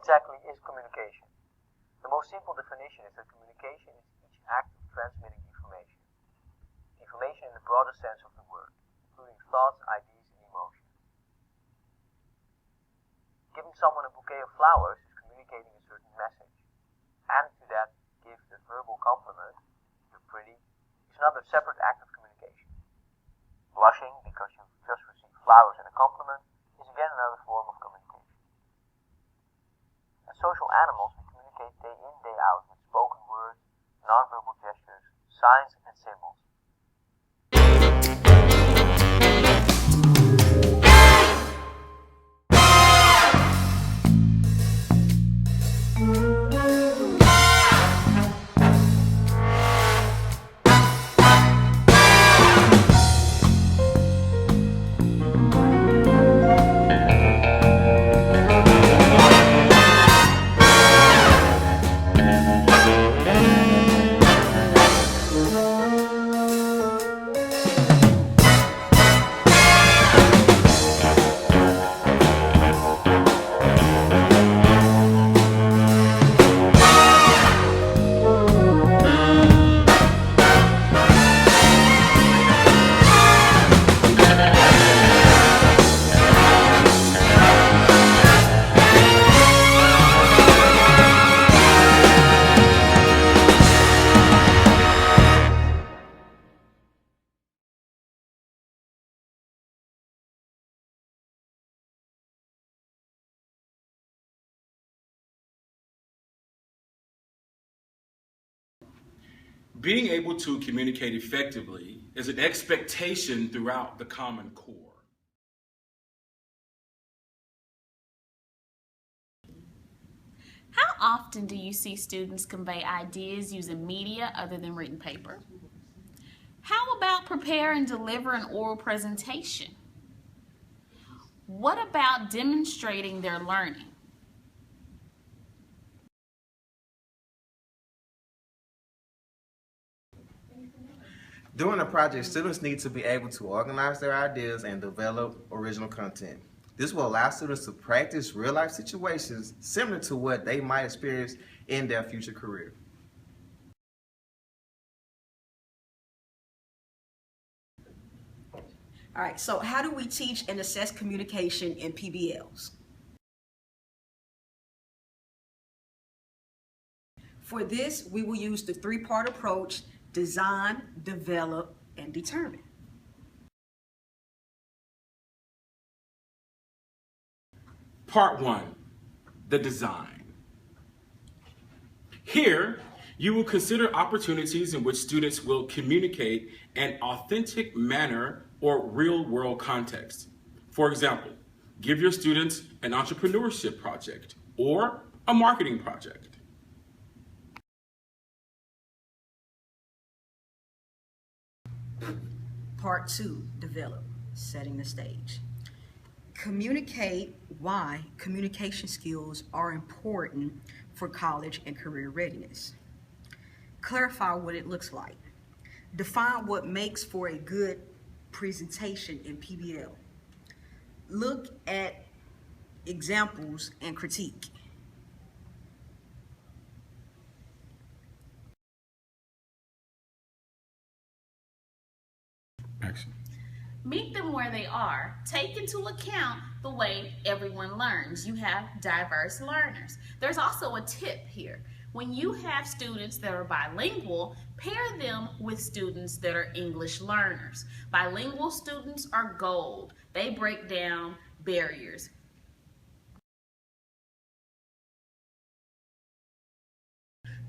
exactly is communication? The most simple definition is that communication is each act of transmitting information. Information in the broadest sense of the word, including thoughts, ideas, and emotions. Giving someone a bouquet of flowers is communicating a certain message. Adding to that gift a verbal compliment, you're pretty, is another separate act of communication. Blushing because you've just received flowers and a compliment is again another form of communication. As social animals, we communicate day in, day out with spoken words, nonverbal gestures, signs, and symbols. Being able to communicate effectively is an expectation throughout the Common Core. How often do you see students convey ideas using media other than written paper? How about prepare and deliver an oral presentation? What about demonstrating their learning? During a project, students need to be able to organize their ideas and develop original content. This will allow students to practice real-life situations similar to what they might experience in their future career. All right, so how do we teach and assess communication in PBLs? For this, we will use the three-part approach: design, develop, and determine. Part 1, the design. Here, you will consider opportunities in which students will communicate in authentic manner or real-world context. For example, give your students an entrepreneurship project or a marketing project. Part 2, develop, setting the stage. Communicate why communication skills are important for college and career readiness. Clarify what it looks like. Define what makes for a good presentation in PBL. Look at examples and critique. Action. Meet them where they are. Take into account the way everyone learns. You have diverse learners. There's also a tip here. When you have students that are bilingual, pair them with students that are English learners. Bilingual students are gold. They break down barriers.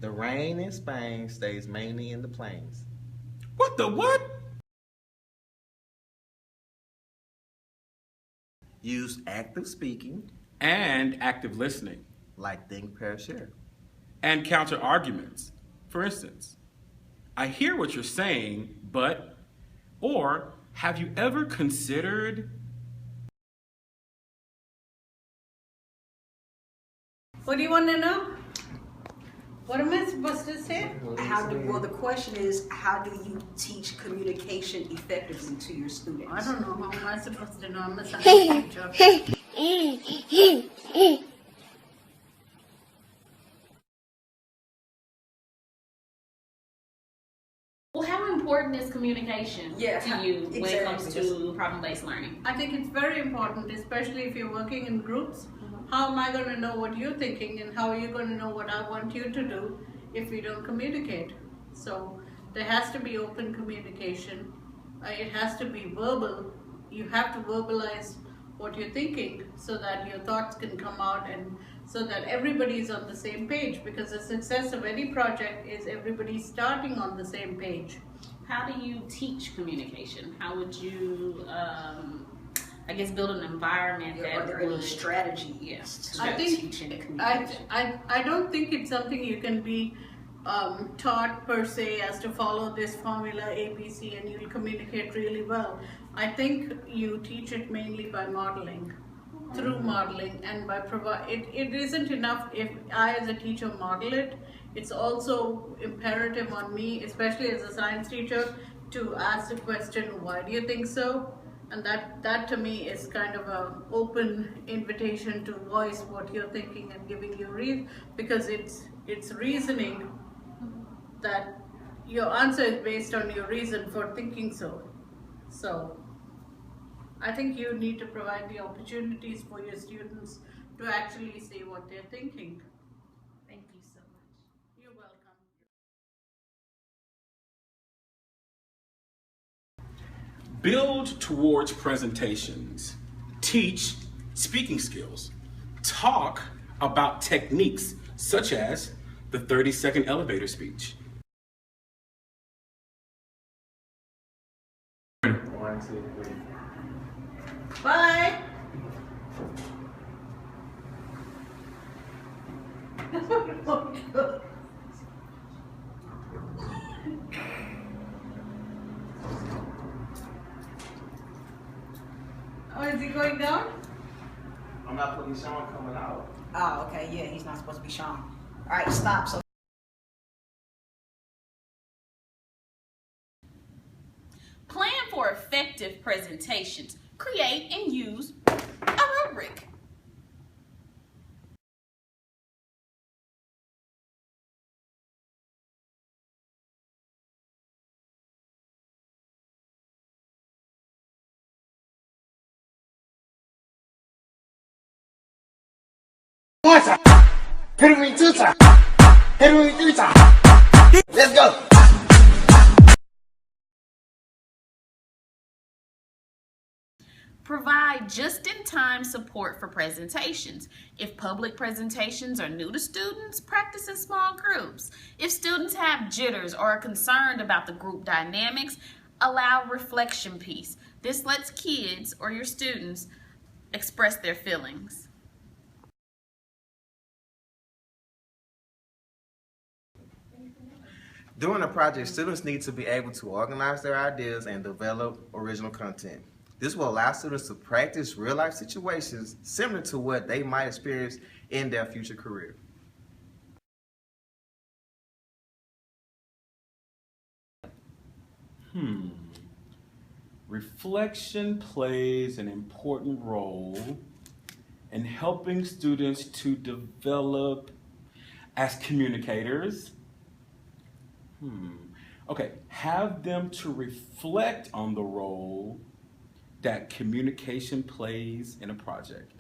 The rain in Spain stays mainly in the plains. What the what? Use active speaking, And active listening. like think, pair, share. And counter arguments. For instance, I hear what you're saying, but, or have you ever considered? What do you want to know? What am I supposed to say? Well, the question is, how do you teach communication effectively to your students? I don't know. How am I supposed to know? I'm a science teacher. important is communication to you when it comes to problem-based learning? I think it's very important, especially if you're working in groups. How am I going to know what you're thinking, and how are you going to know what I want you to do if we don't communicate? So there has to be open communication. It has to be verbal. You have to verbalize what you're thinking so that your thoughts can come out, and so that everybody is on the same page, because the success of any project is everybody starting on the same page. How do you teach communication? How would you, I guess, build an environment that Are there any strategies? Yes. I teaching think communication? I don't think it's something you can be taught per se as to follow this formula ABC and you'll communicate really well. I think you teach it mainly by modeling, through modeling, and by it isn't enough if I as a teacher model it. It's also imperative on me, especially as a science teacher, to ask the question, why do you think so? And that to me is kind of an open invitation to voice what you're thinking and giving you reason, because it's reasoning that your answer is based on your reason for thinking so. So I think you need to provide the opportunities for your students to actually say what they're thinking. Thank you so much. You're welcome. Build towards presentations. Teach speaking skills. Talk about techniques such as the 30-second elevator speech. Bye. Oh, is he going down? I'm not putting Sean coming out. Oh, okay, yeah, he's not supposed to be shown. All right, stop. So Plan for effective presentations. Create and use a rubric. Let's go. Provide just-in-time support for presentations. If public presentations are new to students, practice in small groups. If students have jitters or are concerned about the group dynamics, allow reflection piece. This lets kids or your students express their feelings. During a project, students need to be able to organize their ideas and develop original content. This will allow students to practice real-life situations similar to what they might experience in their future career. Reflection plays an important role in helping students to develop as communicators. Okay, have them to reflect on the role that communication plays in a project.